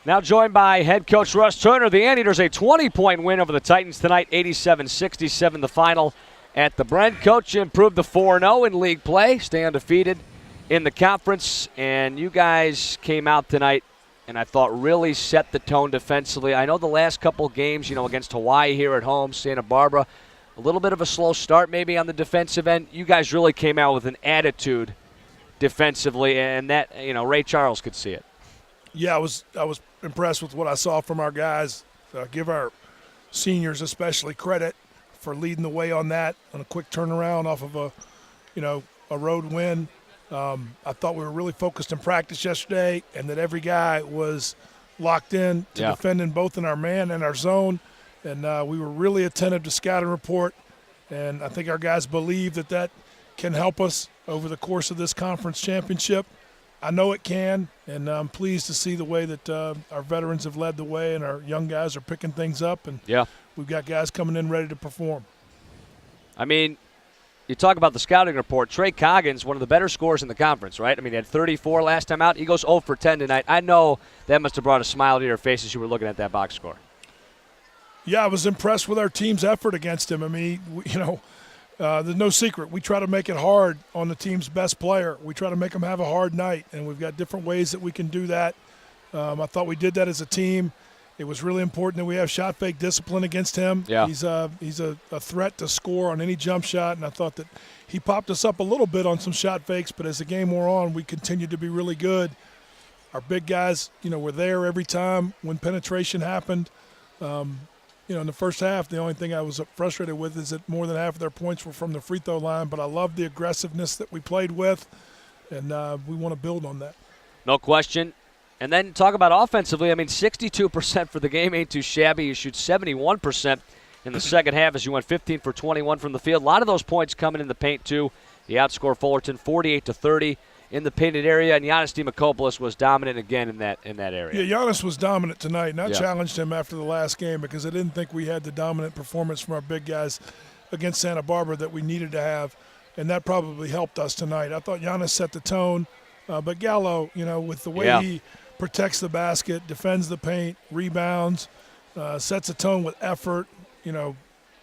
Now joined by head coach Russ Turner. The Anteaters a 20-point win over the Titans tonight, 87-67 the final at the Brent. Coach improved the 4-0 in league play, stay undefeated in the conference, and you guys came out tonight and I thought really set the tone defensively. I know the last couple games, against Hawaii here at home, Santa Barbara, a little bit of a slow start maybe on the defensive end. You guys really came out with an attitude defensively, and that, Ray Charles could see it. Yeah, I was impressed with what I saw from our guys. Give our seniors especially credit for leading the way on that, on a quick turnaround off of a road win. I thought we were really focused in practice yesterday, and that every guy was locked in to defending both in our man and our zone. And we were really attentive to scouting report, and I think our guys believe that can help us over the course of this conference championship. I know it can, and I'm pleased to see the way that our veterans have led the way and our young guys are picking things up, and we've got guys coming in ready to perform. I mean, you talk about the scouting report. Trey Coggins, one of the better scorers in the conference, right? I mean, he had 34 last time out. He goes 0 for 10 tonight. I know that must have brought a smile to your face as you were looking at that box score. Yeah, I was impressed with our team's effort against him. I mean, there's no secret. We try to make it hard on the team's best player. We try to make them have a hard night, and we've got different ways that we can do that. I thought we did that as a team. It was really important that we have shot fake discipline against him. Yeah. He's a threat to score on any jump shot, and I thought that he popped us up a little bit on some shot fakes, but as the game wore on, we continued to be really good. Our big guys, were there every time when penetration happened. In the first half, the only thing I was frustrated with is that more than half of their points were from the free throw line, but I love the aggressiveness that we played with, and we want to build on that. No question. And then talk about offensively. I mean, 62% for the game ain't too shabby. You shoot 71% in the second half as you went 15 for 21 from the field. A lot of those points coming in the paint, too. You outscored Fullerton 48-30 in the painted area, and Giannis Demokopoulos was dominant again in that area. Yeah, Giannis was dominant tonight, and I challenged him after the last game because I didn't think we had the dominant performance from our big guys against Santa Barbara that we needed to have, and that probably helped us tonight. I thought Giannis set the tone, but Gallo, with the way he protects the basket, defends the paint, rebounds, sets a tone with effort,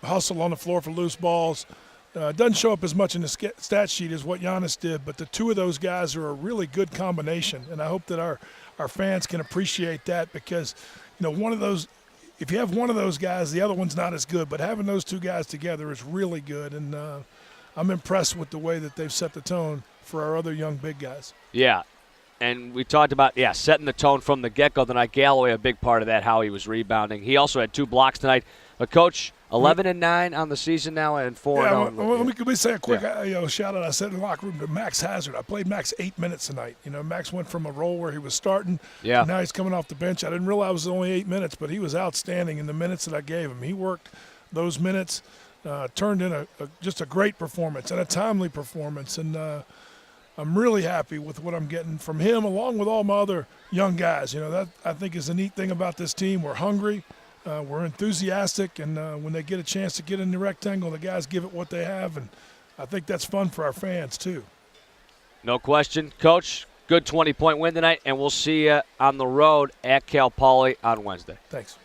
hustle on the floor for loose balls. Doesn't show up as much in the stat sheet as what Giannis did, but the two of those guys are a really good combination, and I hope that our fans can appreciate that because, one of those – if you have one of those guys, the other one's not as good, but having those two guys together is really good, and I'm impressed with the way that they've set the tone for our other young big guys. Yeah. And we talked about, setting the tone from the get-go tonight. Galloway, a big part of that, how he was rebounding. He also had 2 blocks tonight. But, Coach, 11-9 on the season now and 4-0. Let me say a quick shout-out. I said in the locker room to Max Hazard. I played Max 8 minutes tonight. Max went from a role where he was starting. Yeah. Now he's coming off the bench. I didn't realize it was only 8 minutes, but he was outstanding in the minutes that I gave him. He worked those minutes, turned in just a great performance and a timely performance. And I'm really happy with what I'm getting from him along with all my other young guys. That I think is the neat thing about this team. We're hungry. We're enthusiastic, and when they get a chance to get in the rectangle, the guys give it what they have, and I think that's fun for our fans too. No question. Coach, good 20-point win tonight, and we'll see you on the road at Cal Poly on Wednesday. Thanks.